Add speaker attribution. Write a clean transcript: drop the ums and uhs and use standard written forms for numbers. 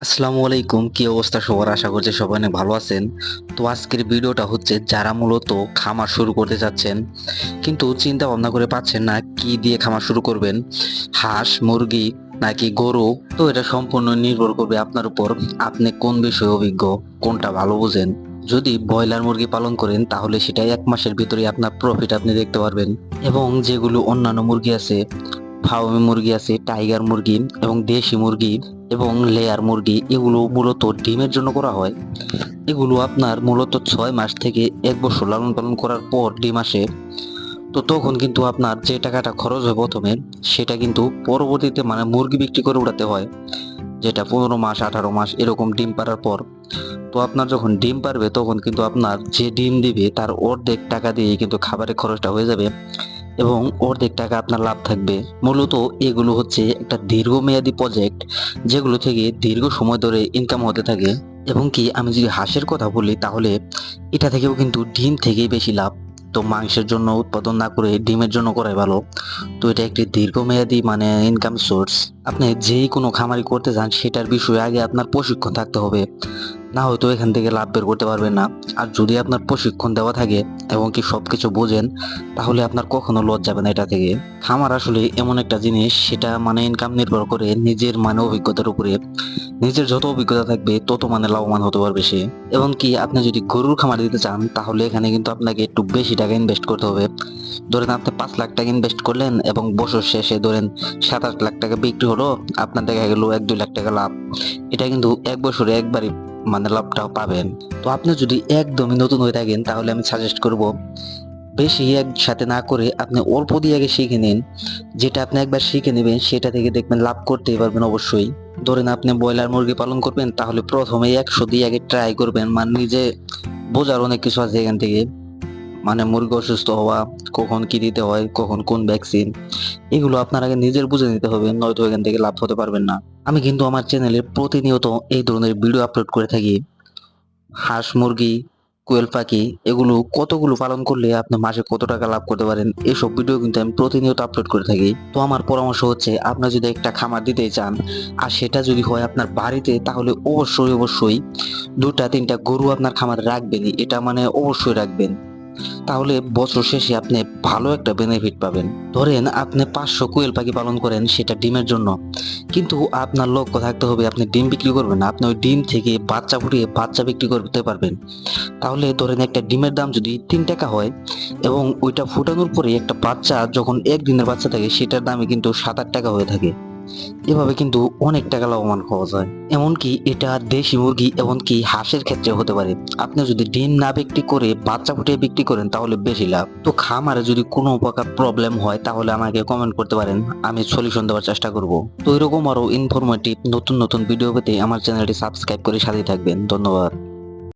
Speaker 1: আসসালামু আলাইকুম, কি অবস্থা সবার? আশা করছি সবাই অনেক ভালো আছেন। তো আজকের ভিডিওটা হচ্ছে যারা মূলত খামার শুরু করতে চাচ্ছেন কিন্তু চিন্তা ভাবনা করে পাচ্ছেন না কি দিয়ে খামার শুরু করবেন, হাঁস মুরগি নাকি গরু। তো এটা সম্পূর্ণ নির্ভর করবে আপনার উপর, আপনি কোন বিষয়ে অভিজ্ঞ, কোনটা ভালো বোঝেন। যদি ব্রয়লার মুরগি পালন করেন তাহলে সেটা 1 মাসের ভিতরে আপনার প্রফিট আপনি দেখতে পারবেন। এবং যেগুলো অন্যান্য মুরগি আছে, ফার্মি মুরগি আছে, টাইগার মুরগি এবং দেশি মুরগি এবং লেয়ার মুরগি, এগুলো মূলত ডিমের জন্য করা হয়। এগুলো আপনার মূলত 6 মাস থেকে 1 বছর লালন পালন করার পর ডিম আসে। তো তখন কিন্তু আপনার যে টাকাটা খরচ হয় প্রথমে, সেটা কিন্তু পরবর্তীতে মানে মুরগি বিক্রি করে উঠাতে হয়, যেটা 15 মাস 18 মাস এরকম ডিম পাড়ার পর। তো আপনার যখন ডিম পারবে তখন কিন্তু আপনার যে ডিম দিবে তার অর্ধেক টাকা দিয়ে কিন্তু খাবারের খরচটা হয়ে যাবে এবং অর্ধেক টাকা আপনার লাভ থাকবে। মূলত এগুলো হচ্ছে একটা দীর্ঘমেয়াদী প্রজেক্ট, যেগুলো থেকে দীর্ঘ সময় ধরে ইনকাম হতে থাকে। এবং কি আমি যদি হাঁসের কথা বলি তাহলে এটা থেকেও কিন্তু ডিম থেকেই বেশি লাভ। তো মাংসের জন্য উৎপাদন না করে ডিমের জন্য করাই ভালো। তো এটা একটি দীর্ঘমেয়াদী মানে ইনকাম সোর্স। আপনি যেই কোনো খামারি করতে চান সেটার বিষয়ে আগে আপনার প্রশিক্ষণ থাকতে হবে, না হয়তো এখান থেকে লাভ বের করতে পারবেন না। আর যদি আপনার প্রশিক্ষণ দেওয়া থাকে এবং কি সবকিছু বোঝেন, তাহলে আপনার কখনো লস যাবে না এটা থেকে। খামার আসলে এমন একটা জিনিস, সেটা মানে ইনকাম নির্ভর করে নিজের মানে অভিজ্ঞতার উপরে। নিজের যত অভিজ্ঞতা থাকবে তত মানে লাভবান হতে পারবে সে। এবং কি আপনি যদি গরুর খামার দিতে চান তাহলে এখানে কিন্তু আপনাকে একটু বেশি টাকা ইনভেস্ট করতে হবে। ধরেন আপনি 5 লাখ টাকা ইনভেস্ট করলেন এবং বছর শেষে ধরেন 7-8 লাখ টাকা বিক্রি হলো, আপনার দেখা গেল 1-2 লাখ টাকা লাভ। এটা কিন্তু 1 বছরে একবারই মানে লাভটা পাবেন। তো আপনি যদি একদমই নতুন হয়ে থাকেন তাহলে আমি সাজেস্ট করব, বেশি একসাথে না করে আপনি অল্প দিয়ে আগে শিখে নিন। যেটা আপনি একবার শিখে নেবেন সেটা থেকে দেখবেন লাভ করতেই পারবেন অবশ্যই। ধরেন আপনি ব্রয়লার মুরগি পালন করবেন তাহলে প্রথমে 100 দিয়ে আগে ট্রাই করবেন, মানে নিজে বোঝার অনেক কিছু আছে এখান থেকে। মানে মুরগি অসুস্থ হওয়া, কখন কি দিতে হয়, কখন কোন ভ্যাকসিন, এগুলো আপনার আগে নিজের বুঝে নিতে হবে, নয়তো এখান থেকে লাভ হতে পারবেন না। আমি কিন্তু আমার চ্যানেলে প্রতিনিয়ত এই ধরনের ভিডিও আপলোড করে থাকি। হাঁস মুরগি, কোয়েল পাখি, এগুলো কতগুলো পালন করলে আপনি মাসে কত টাকা লাভ করতে পারেন, এসব ভিডিও কিন্তু আমি প্রতিনিয়ত আপলোড করে থাকি। তো আমার পরামর্শ হচ্ছে, আপনি যদি একটা খামার দিতে চান আর সেটা যদি হয় আপনার বাড়িতে, তাহলে অবশ্যই অবশ্যই 2-3টা গরু আপনার খামারে রাখবেনই, এটা মানে অবশ্যই রাখবেন। তাহলে বছর শেষে আপনি ভালো একটা বেনিফিট পাবেন। ধরেন আপনি 500 কোয়েল পাখি পালন করেন সেটা ডিমের জন্য, কিন্তু আপনার লক্ষ্য থাকতে হবে আপনি ডিম বিক্রি করবেন না, আপনি ওই ডিম থেকে বাচ্চা ফুটিয়ে বাচ্চা বিক্রি করতে পারবেন। তাহলে ধরেন একটা ডিমের দাম যদি 3 টাকা হয় এবং ওইটা ফুটানোর পরে একটা বাচ্চা যখন 1 দিনের বাচ্চা থাকে সেটার দামই কিন্তু 7-8 টাকা হয়ে থাকে। এভাবে কিন্তু অনেক টাকা লাভবান হওয়া যায়। এমনকি এটা দেশি মুরগি এমনকি হাঁসের ক্ষেত্রে হতে পারে। আপনি যদি ডিম না বিক্রি করে বাচ্চা ফুটিয়ে বিক্রি করেন তাহলে বেশি লাভ। তো খামারে যদি কোনো প্রকার প্রবলেম হয় তাহলে আমাকে কমেন্ট করতে পারেন, আমি সলিউশন দেওয়ার চেষ্টা করব। তো এরকম আরো ইনফরমেটিভ নতুন নতুন ভিডিও পেতে আমার চ্যানেলটি সাবস্ক্রাইব করে সাথে থাকবেন। ধন্যবাদ।